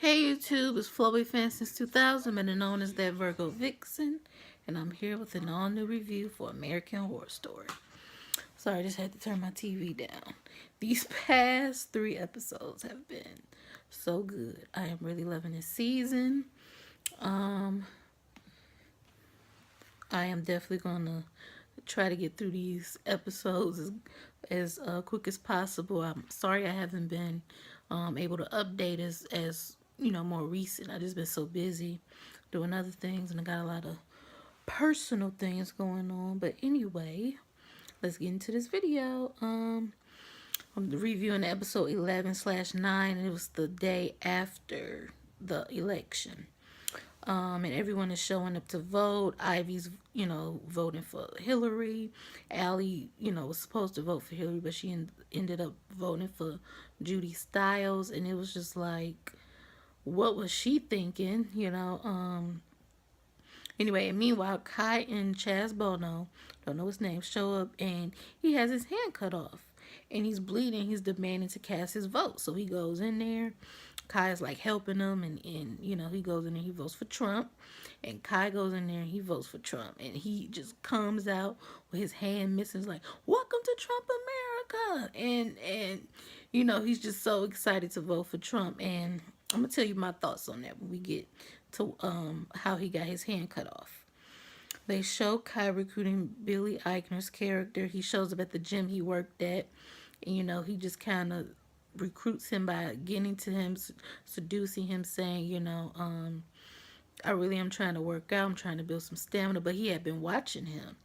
Hey YouTube, it's Flowy Fan since 2000, better known as that Virgo Vixen, and I'm here with an all-new review for American Horror Story. Sorry, I just had to turn my TV down. These past 3 episodes have been so good. I am really loving this season. Um, I am definitely gonna try to get through these episodes as quick as possible. I'm sorry I haven't been able to update as more recent. I just been so busy doing other things, and I got a lot of personal things going on. But anyway, let's get into this video. I'm reviewing episode 11/9, and it was the day after the election. And everyone is showing up to vote. Ivy's, voting for Hillary. Allie, was supposed to vote for Hillary, but she ended up voting for Judy Stiles. And it was just like, what was she thinking? Anyway, and meanwhile, Kai and Chaz Bono, don't know his name, show up and he has his hand cut off. And he's bleeding. He's demanding to cast his vote. So he goes in there. Kai's like helping him, and he goes in there, he votes for Trump. And Kai goes in there and he votes for Trump. And he just comes out with his hand missing. He's like, "Welcome to Trump America." And he's just so excited to vote for Trump. And I'm gonna tell you my thoughts on that when we get to how he got his hand cut off. They show Kai recruiting Billy Eichner's character. He shows up at the gym he worked at. And, he just kind of recruits him by getting to him, seducing him, saying, I really am trying to work out. I'm trying to build some stamina. But he had been watching him.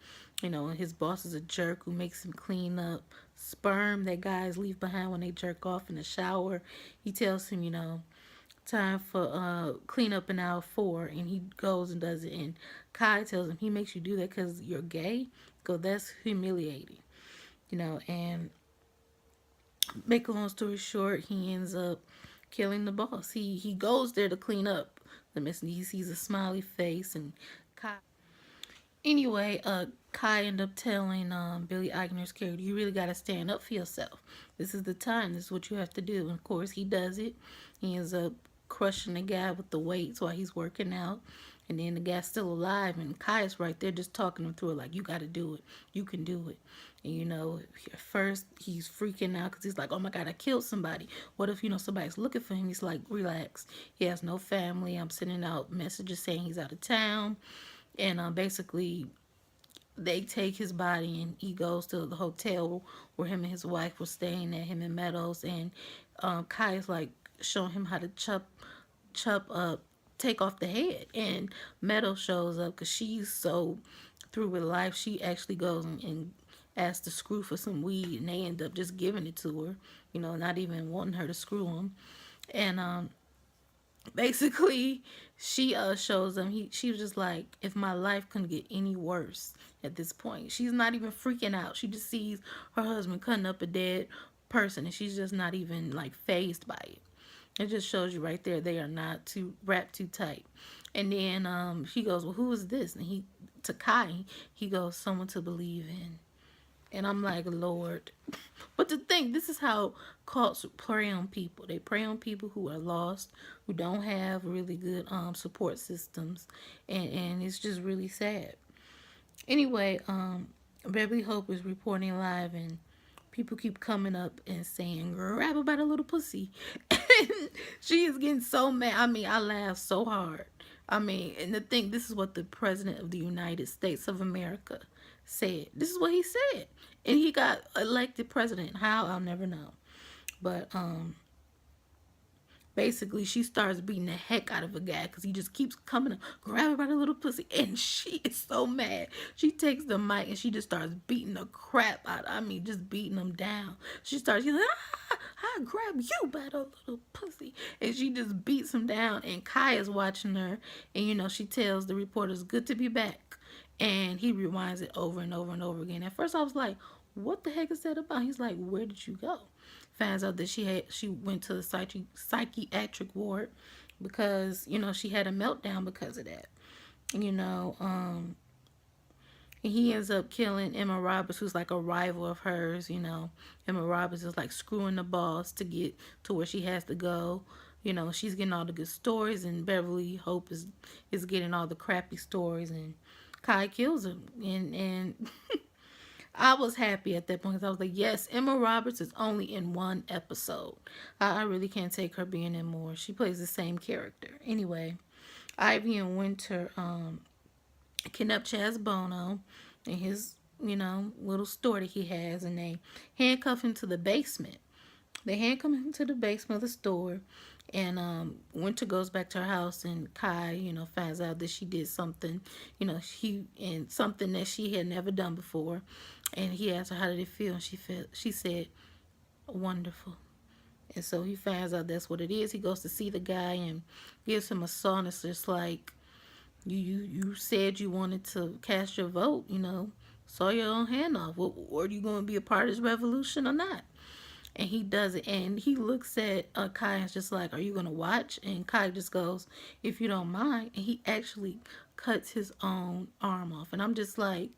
And his boss is a jerk who makes him clean up sperm that guys leave behind when they jerk off in the shower. He tells him, time for cleanup in hour 4, and he goes and does it. And Kai tells him he makes you do that because you're gay. Go, that's humiliating. And make a long story short, he ends up killing the boss. He goes there to clean up the mess, and he sees a smiley face. And Kai, anyway, Kai ended up telling Billy Eichner's character, "You really got to stand up for yourself. This is the time. This is what you have to do." And of course, he does it. He ends up crushing the guy with the weights while he's working out. And then the guy's still alive, and Kai's right there just talking him through it, like, "You got to do it. You can do it." And at first he's freaking out because he's like, "Oh my God, I killed somebody. What if somebody's looking for him?" He's like, "Relax. He has no family. I'm sending out messages saying he's out of town." And basically, they take his body and he goes to the hotel where him and his wife were staying at, him and Meadows. And Kai is like showing him how to chop up, take off the head. And Meadows shows up because she's so through with life. She actually goes and asks the screw for some weed, and they end up just giving it to her, not even wanting her to screw him. And basically, she shows them. She was just like, if my life couldn't get any worse at this point. She's not even freaking out. She just sees her husband cutting up a dead person, and she's just not even like phased by it. It just shows you right there they are not too wrapped too tight. And then she goes, "Well, who is this?" And to Kai, he goes, "Someone to believe in." And I'm like, Lord. But to think, this is how cults prey on people. They prey on people who are lost, who don't have really good support systems. And it's just really sad. Anyway, Beverly Hope is reporting live, and people keep coming up and saying, "Grab her by the little pussy." And she is getting so mad. I mean, I laughed so hard. I mean, and the thing, this is what the President of the United States of America said. This is what he said. And he got elected president. How? I'll never know. But basically, she starts beating the heck out of a guy because he just keeps coming up, grab her by the little pussy. And she is so mad. She takes the mic and she just starts beating the crap out. I mean, just beating him down. She's like, "I grab you by the little pussy." And she just beats him down. And Kai is watching her. And, she tells the reporters, "Good to be back." And he rewinds it over and over and over again. At first, I was like, "What the heck is that about?" He's like, "Where did you go?" Finds out that she went to the psychiatric ward because she had a meltdown because of that. you know um And he ends up killing Emma Roberts, who's like a rival of hers. Emma Roberts is like screwing the boss to get to where she has to go. She's getting all the good stories, and Beverly Hope is getting all the crappy stories, and Kai kills him. And I was happy at that point because I was like, yes, Emma Roberts is only in one episode. I really can't take her being in more. She plays the same character. Anyway, Ivy and Winter kidnap Chaz Bono in his, little store that he has, and they handcuff him to the basement. They handcuff him to the basement of the store, and Winter goes back to her house, and Kai, finds out that she did something, something that she had never done before, and he asked her how did it feel, and she said, wonderful. And so he finds out that's what it is. He goes to see the guy and gives him a song that's just like, you said you wanted to cast your vote, saw your own hand off. Are you going to be a part of this revolution or not? And he does it, and he looks at Kai and is just like, are you going to watch? And Kai just goes, if you don't mind. And he actually cuts his own arm off. And I'm just like,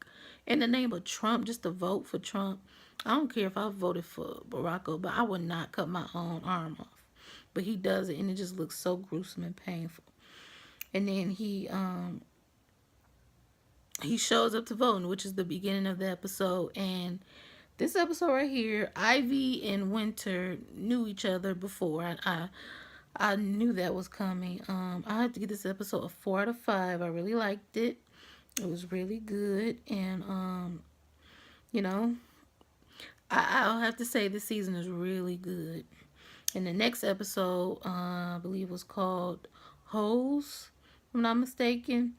in the name of Trump, just to vote for Trump, I don't care if I voted for Barack Obama, I would not cut my own arm off. But he does it, and it just looks so gruesome and painful. And then he shows up to vote, which is the beginning of the episode. And this episode right here, Ivy and Winter knew each other before. I knew that was coming. I had to give this episode a 4 out of 5. I really liked it. It was really good, and you know, I'll have to say this season is really good. And the next episode, I believe, was called Hoes, if I'm not mistaken.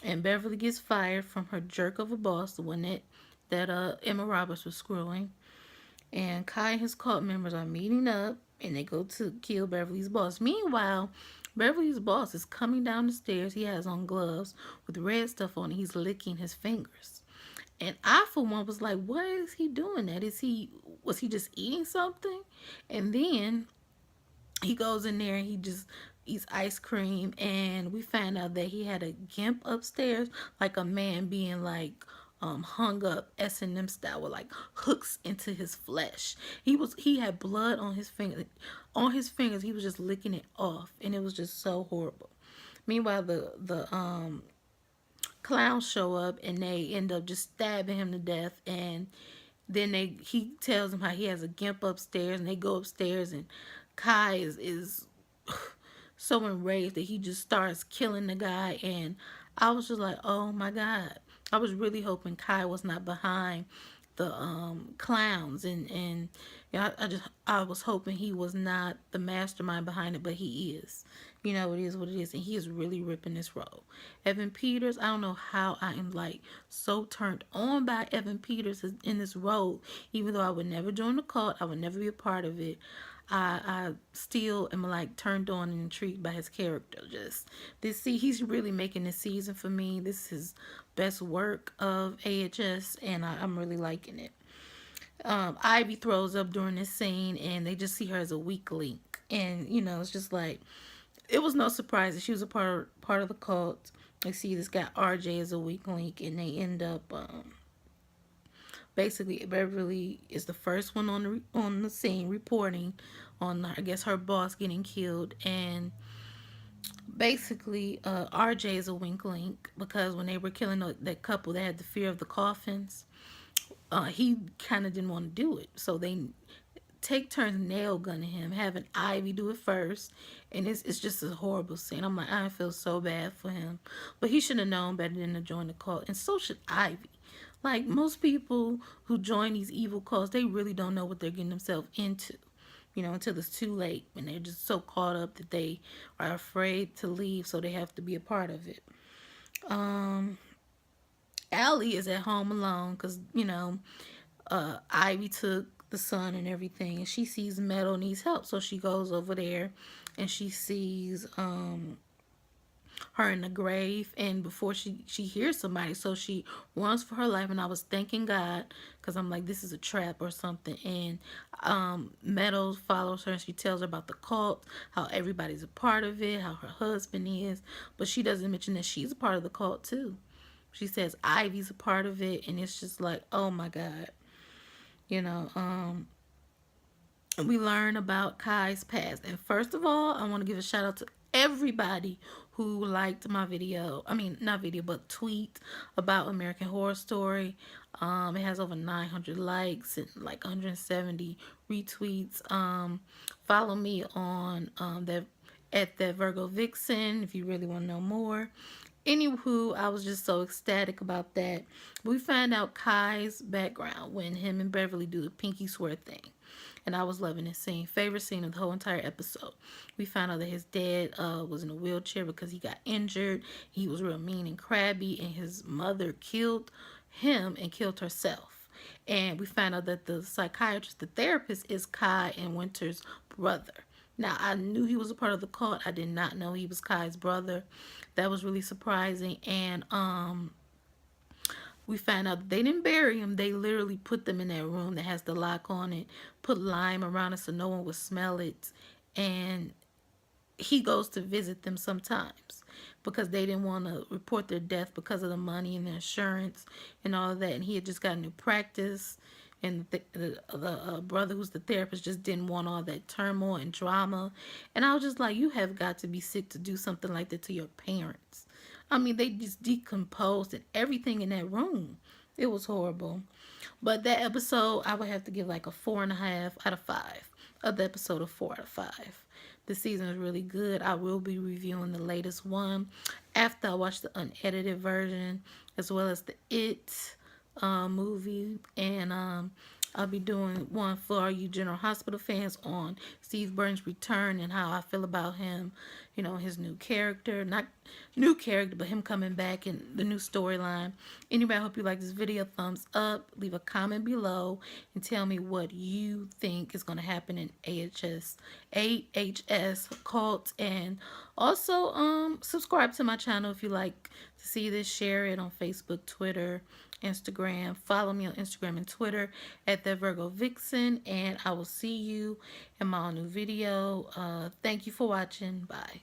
And Beverly gets fired from her jerk of a boss, the one that Emma Roberts was screwing. And Kai and his cult members are meeting up, and they go to kill Beverly's boss. Meanwhile, Beverly's boss is coming down the stairs. He has on gloves with red stuff on. He's licking his fingers. And I, for one, was like, "Why is he doing that? Was he just eating something?" And then he goes in there and he just eats ice cream, and we find out that he had a gimp upstairs, like a man being like hung up S&M style with like hooks into his flesh. He had blood on his fingers. He was just licking it off, and it was just so horrible. Meanwhile, the clowns show up, and they end up just stabbing him to death. And then he tells them how he has a gimp upstairs, and they go upstairs, and Kai is so enraged that he just starts killing the guy. And I was just like, oh my god. I was really hoping Kai was not behind the clowns, and I was hoping he was not the mastermind behind it, but he is. It is what it is, and he is really ripping this role. Evan Peters, I don't know how I am like so turned on by Evan Peters in this role, even though I would never join the cult, I would never be a part of it. I still am like turned on and intrigued by his character. Just he's really making this season for me. This is his best work of AHS, and I'm really liking it. Ivy throws up during this scene, and they just see her as a weak link, and it's just like it was no surprise that she was a part of the cult. They see this guy RJ as a weak link, and they end up basically Beverly is the first one on the scene reporting on, I guess, her boss getting killed. And basically RJ is a wink link because when they were killing that couple that had the fear of the coffins, he kind of didn't want to do it, so they take turns nail gunning him, having Ivy do it first, and it's just a horrible scene. I'm like, I feel so bad for him, but he should have known better than to join the cult, and so should Ivy. Like, most people who join these evil cults, they really don't know what they're getting themselves into, until it's too late, and they're just so caught up that they are afraid to leave, so they have to be a part of it. Allie is at home alone because, Ivy took the son and everything, and she sees Meadow needs help, so she goes over there, and she sees her in the grave, and before she hears somebody, so she runs for her life. And I was thanking God, because I'm like, this is a trap or something. And Meadows follows her, and she tells her about the cult, how everybody's a part of it, how her husband is, but she doesn't mention that she's a part of the cult too. She says Ivy's a part of it, and it's just like, oh my God. You know, we learn about Kai's past. And first of all, I want to give a shout out to everybody who liked my video. I mean, not video, but tweet about American Horror Story. It has over 900 likes and like 170 retweets. Follow me on that at that Virgo Vixen if you really want to know more. Anywho, I was just so ecstatic about that. We find out Kai's background when him and Beverly do the pinky swear thing. And I was loving this scene. Favorite scene of the whole entire episode. We found out that his dad was in a wheelchair because he got injured. He was real mean and crabby, and his mother killed him and killed herself. And we found out that the psychiatrist, the therapist, is Kai and Winter's brother. Now, I knew he was a part of the cult. I did not know he was Kai's brother. That was really surprising. And we found out that they didn't bury him. They literally put them in that room that has the lock on it, put lime around it so no one would smell it. And he goes to visit them sometimes because they didn't want to report their death because of the money and the insurance and all of that. And he had just got a new practice. And the brother who's the therapist just didn't want all that turmoil and drama. And I was just like, you have got to be sick to do something like that to your parents. I mean, they just decomposed and everything in that room. It was horrible. But that episode, I would have to give like a 4.5 out of 5. Of the episode, of 4 out of 5. The season is really good. I will be reviewing the latest one after I watch the unedited version, as well as the It movie. And I'll be doing one for all you General Hospital fans on Steve Burns' return and how I feel about him, you know, his new character. Not new character, but him coming back and the new storyline. Anyway, I hope you like this video. Thumbs up. Leave a comment below and tell me what you think is going to happen in AHS Cult. And also subscribe to my channel if you like to see this. Share it on Facebook, Twitter, Instagram. Follow me on Instagram and Twitter at the Virgo Vixen, and I will see you in my new video. Thank you for watching. Bye.